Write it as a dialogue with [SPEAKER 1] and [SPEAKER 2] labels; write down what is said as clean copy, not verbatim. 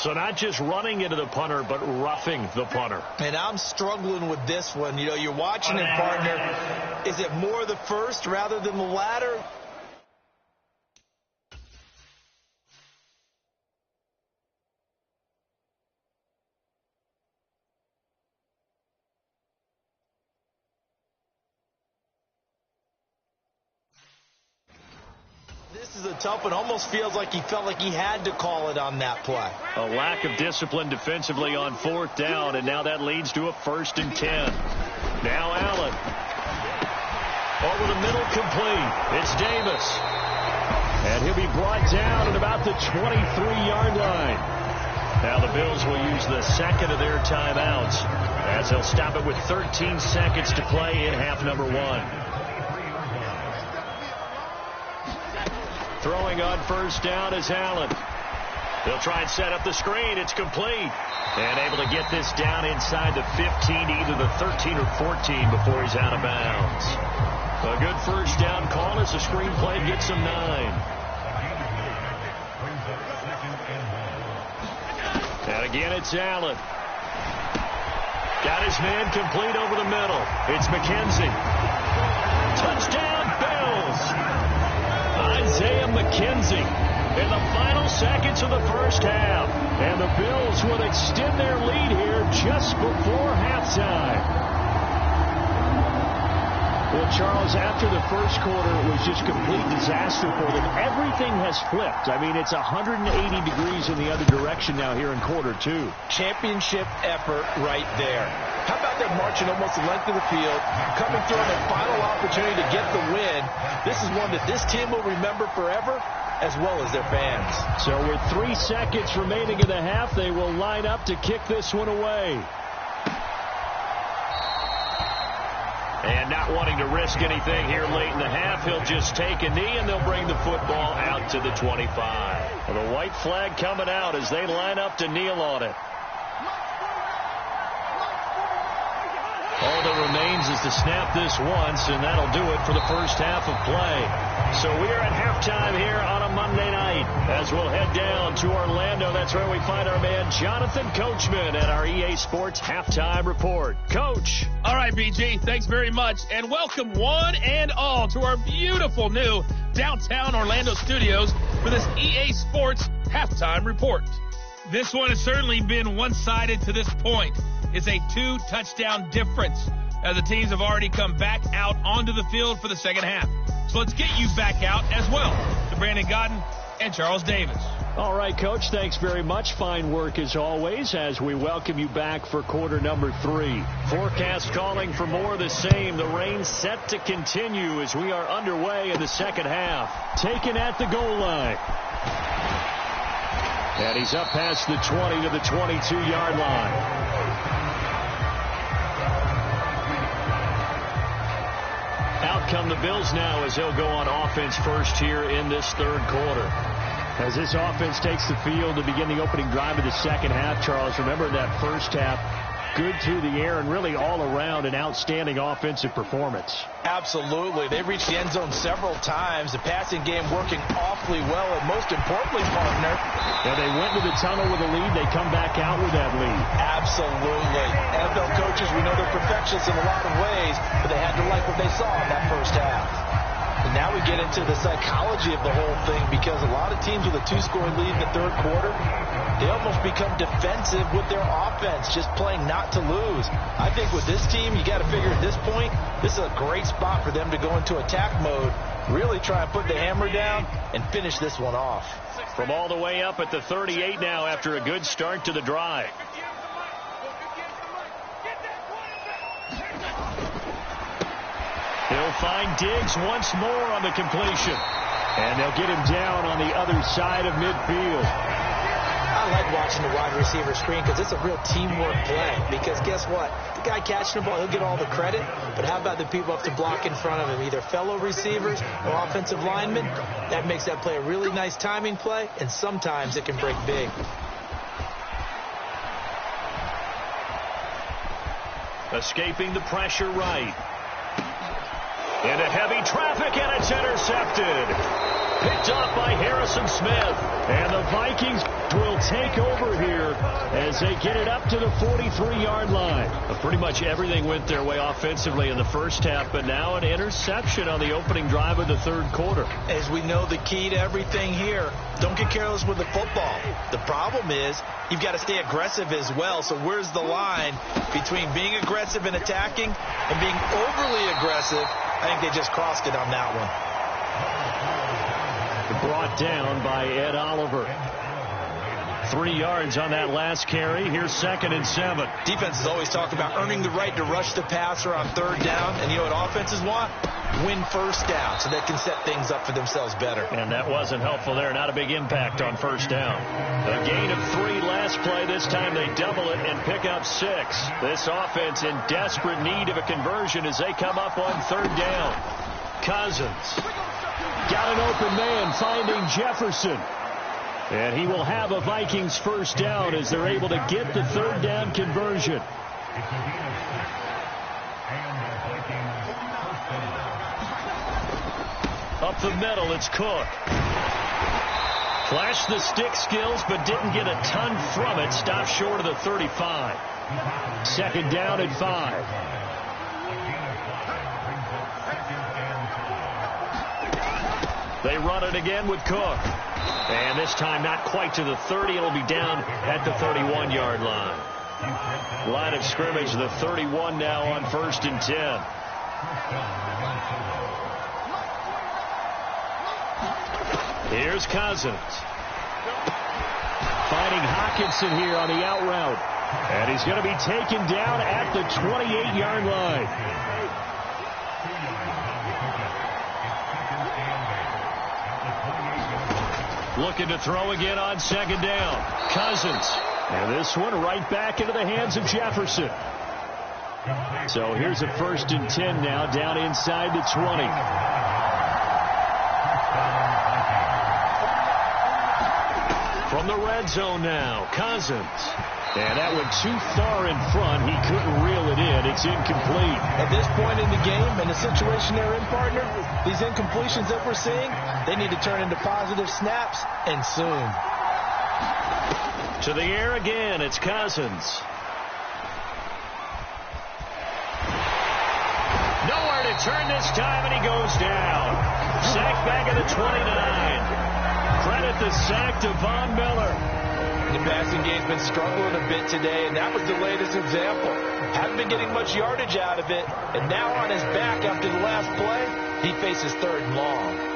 [SPEAKER 1] So not just running into the punter, but roughing the punter.
[SPEAKER 2] And I'm struggling with this one. You know, you're watching it, partner. Is it more the first rather than the latter? This is a tough one. Almost feels like he felt like he had to call it on that play.
[SPEAKER 1] A lack of discipline defensively on 4th down, and now that leads to a 1st and 10. Now Allen. Over the middle, complete. It's Davis. And he'll be brought down at about the 23-yard line. Now the Bills will use the second of their timeouts as they'll stop it with 13 seconds to play in half number 1. Throwing on 1st down is Allen. They'll try and set up the screen. It's complete. And able to get this down inside the 15 to either the 13 or 14 before he's out of bounds. A good 1st down call as the screen play gets him 9. And again, it's Allen. Got his man complete over the middle. It's McKenzie. Touchdown, Bills. Isaiah McKenzie in the final seconds of the 1st half. And the Bills will extend their lead here just before halftime. Well, Charles, after the 1st quarter, it was just complete disaster for them. Everything has flipped. I mean, it's 180 degrees in the other direction now here in quarter 2.
[SPEAKER 2] Championship effort right there. How about them marching almost the length of the field, coming through on their final opportunity to get the win? This is one that this team will remember forever, as well as their fans.
[SPEAKER 1] So with 3 seconds remaining in the half, they will line up to kick this one away. And not wanting to risk anything here late in the half, he'll just take a knee, and they'll bring the football out to the 25. Well, the white flag coming out as they line up to kneel on it. All that remains is to snap this once, and that'll do it for the 1st half of play. So we are at halftime here on a Monday night as we'll head down to Orlando. That's where we find our man Jonathan Coachman at our EA Sports Halftime Report. Coach.
[SPEAKER 3] All right, BG, thanks very much, and welcome one and all to our beautiful new downtown Orlando studios for this EA Sports Halftime Report. This one has certainly been one-sided to this point. It's a 2-touchdown difference as the teams have already come back out onto the field for the 2nd half. So let's get you back out as well to Brandon Godden and Charles Davis.
[SPEAKER 1] All right, Coach, thanks very much. Fine work as always as we welcome you back for quarter number 3. Forecast calling for more of the same. The rain set to continue as we are underway in the 2nd half. Taken at the goal line. And he's up past the 20 to the 22-yard line. Out come the Bills now as they'll go on offense first here in this 3rd quarter. As this offense takes the field to begin the opening drive of the 2nd half, Charles, remember that 1st half, good through the air and really all around an outstanding offensive performance.
[SPEAKER 2] Absolutely. They reached the end zone several times. The passing game working awfully well, and most importantly, partner,
[SPEAKER 1] yeah, they went to the tunnel with a lead. They come back out with that lead.
[SPEAKER 2] Absolutely. NFL coaches, we know they're perfectionists in a lot of ways, but they had to like what they saw in that 1st half. And now we get into the psychology of the whole thing, because a lot of teams with a 2-score lead in the 3rd quarter, they almost become defensive with their offense, just playing not to lose. I think with this team, you got to figure at this point, this is a great spot for them to go into attack mode, really try and put the hammer down and finish this one off.
[SPEAKER 1] From all the way up at the 38 now after a good start to the drive. He'll find Diggs once more on the completion. And they'll get him down on the other side of midfield.
[SPEAKER 2] I like watching the wide receiver screen because it's a real teamwork play. Because guess what? The guy catching the ball, he'll get all the credit. But how about the people up to block in front of him? Either fellow receivers or offensive linemen. That makes that play a really nice timing play. And sometimes it can break big.
[SPEAKER 1] Escaping the pressure right. Into heavy traffic, and it's intercepted. Picked off by Harrison Smith. And the Vikings will take over here as they get it up to the 43-yard line. Pretty much everything went their way offensively in the first half, but now an interception on the opening drive of the third quarter.
[SPEAKER 2] As we know, the key to everything here, don't get careless with the football. The problem is you've got to stay aggressive as well. So where's the line between being aggressive and attacking and being overly aggressive? I think they just crossed it on that one.
[SPEAKER 1] Brought down by Ed Oliver. 3 yards on that last carry. Here's 2nd and 7.
[SPEAKER 2] Defenses always talk about earning the right to rush the passer on 3rd down. And you know what offenses want? Win 1st down so they can set things up for themselves better.
[SPEAKER 1] And that wasn't helpful there. Not a big impact on 1st down. A gain of 3 last play. This time they double it and pick up 6. This offense in desperate need of a conversion as they come up on 3rd down. Cousins got an open man, finding Jefferson. And he will have a Vikings 1st down as they're able to get the 3rd down conversion. Up the middle, it's Cook. Flashed the stick skills, but didn't get a ton from it. Stopped short of the 35. 2nd down and 5. They run it again with Cook. And this time not quite to the 30. It'll be down at the 31-yard line. Line of scrimmage, the 31 now on 1st and 10. Here's Cousins. Finding Hawkinson here on the out route. And he's going to be taken down at the 28-yard line. Looking to throw again on 2nd down. Cousins. And this one right back into the hands of Jefferson. So here's a 1st and 10 now down inside the 20. From the red zone now, Cousins. And that went too far in front. He couldn't reel it in. It's incomplete.
[SPEAKER 2] At this point in the game and the situation they're in, partner, these incompletions that we're seeing, they need to turn into positive snaps, and soon.
[SPEAKER 1] To the air again, it's Cousins. Nowhere to turn this time, and he goes down. Sacked back at the 29. Credit the sack to Von Miller.
[SPEAKER 2] The passing game's been struggling a bit today, and that was the latest example. Haven't been getting much yardage out of it, and now on his back after the last play, he faces 3rd and long.